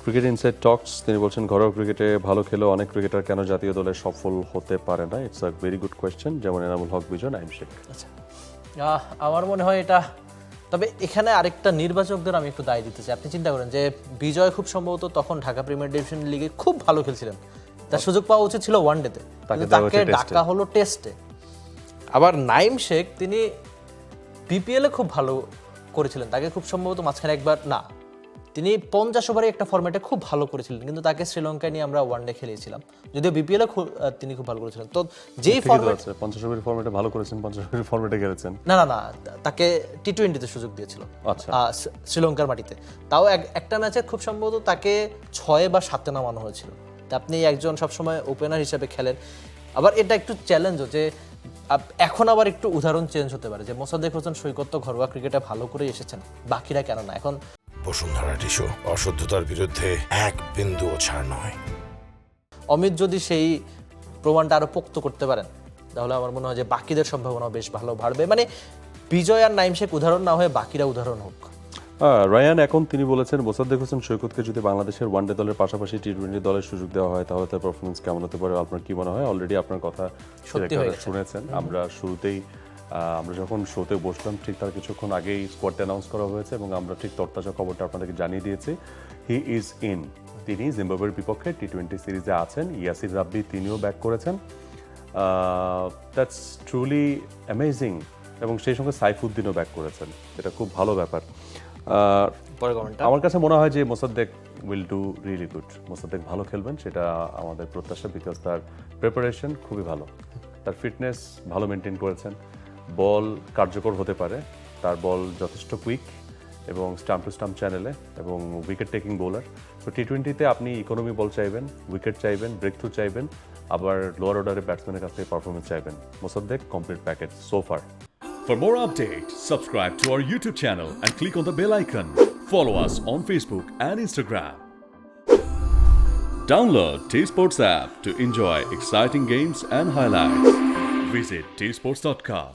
Cricket inside টক্স তিনি বলছেন ঘরোয়া ক্রিকেটে ভালো খেলেও অনেক ক্রিকেটার কেন জাতীয় দলে সফল হতে পারে না? It's a very good question. যেমন এনামুল হক, বিজয়, নাইম শেখ। আচ্ছা, আমার মনে হয় এটা, তবে এখানে আরেকটা নির্বাচকদের আমি একটু দায় দিতে চাই। আপনি চিন্তা করেন যে বিজয় খুব সম্ভবত তখন ঢাকা প্রিমিয়ার ডিভিশন লিগে খুব ভালো খেলছিলেন, তার সুযোগ পাওয়া উচিত ছিল ওয়ানডেতে, তাকে ডাকা হলো টেস্টে। আবার নাইম শেখ তিনি বিপিএলে খুব ভালো করেছিলেন, তাকে খুব সম্ভবত মাঝখানে একবার না, তিনি 50 ওভারে একটা ফরম্যাটে খুব ভালো করেছিলেন, কিন্তু তাকে শ্রীলঙ্কায় নিয়ে আমরা ওয়ানডে খেলিয়েছিলাম, যদিও বিপিএলে তিনি খুব ভালো করেছিলেন। তো যেই ফরম্যাট 50 ওভারের ফরম্যাটে ভালো করেছেন, 50 ওভারের ফরম্যাটে খেলেছেন না, তাকে টি-20তে সুযোগ দিয়েছিল আচ্ছা শ্রীলঙ্কার মাটিতে, তাও একটা ম্যাচে খুব সম্ভবত তাকে 6 বা 7 নামানো হয়েছিল। তা আপনি একজন সবসময় ওপেনার হিসেবে খেলেন। আবার এটা একটু চ্যালেঞ্জও যে এখন আবার একটু উদাহরণ চেঞ্জ হতে পারে যে মোসাদ্দেক হোসেন সৈকত তো ঘরোয়া ক্রিকেটে ভালো করে এসেছেন, বাকিরা কেন না? এখন বসুন্ধরা টিস্যু, অশুদ্ধতার বিরুদ্ধে এক বিন্দুও ছাড় নয়। অমিত যদি সেই প্রমাণটা আরো পোক্ত করতে পারেন, তাহলে আমার মনে হয় যে বাকিদের সম্ভাবনা বেশ ভালো বাড়বে। মানে বিজয় আর নাইম শেখ উদাহরণ না হয়ে বাকিরা উদাহরণ হোক। রায়ান এখন তিনি বলেছেন মোসাদ্দেক হোসেন সৈকতকে যদি বাংলাদেশের ওয়ানডে দলের পাশাপাশি টি-20 দলের সুযোগ দেওয়া হয় তাহলে তার পারফরমেন্স কেমন হতে পারে? আপনার কি মনে হয়? অলরেডি আপনার কথা শুনেছেন। আমরা যখন শোতে বসলাম ঠিক তার কিছুক্ষণ আগেই স্কোয়াড অ্যানাউন্স করা হয়েছে এবং আমরা ঠিক তরতাজা খবরটা আপনাদেরকে জানিয়ে দিয়েছি। He is in. তিনি জিম্বাবুয়ের বিপক্ষে টি-20 সিরিজে আছেন। ইয়াসির রাব্বি তিনিও ব্যাক করেছেন। That's truly amazing. এবং সেই সঙ্গে সাইফুদ্দিনও ব্যাক করেছেন, এটা খুব ভালো ব্যাপার। আমার কাছে মনে হয় যে Mosaddek will do really good. Mosaddek ভালো খেলবেন, সেটা আমাদের প্রত্যাশা, বিকজ তার প্রিপারেশন খুবই ভালো, তার ফিটনেস ভালো মেনটেন করেছেন, বল কার্যকর হতে পারে, তার বল যথেষ্ট কুইক এবং স্টাম্প টু স্টাম্প চ্যানেলে এবং উইকেট টেকিং বোলার। তো টি-20তে আপনি ইকোনমি বল চাইবেন, উইকেট চাইবেন, ব্রেক থ্রু চাইবেন, আবার লোয়ার অর্ডারের ব্যাটসম্যানের কাছ থেকে পারফরমেন্স চাইবেন। Mosaddek complete package so far. For more updates, subscribe to our YouTube channel and click on the bell icon. Follow us on Facebook and Instagram. Download T-Sports app to enjoy exciting games and highlights. Visit tsports.com.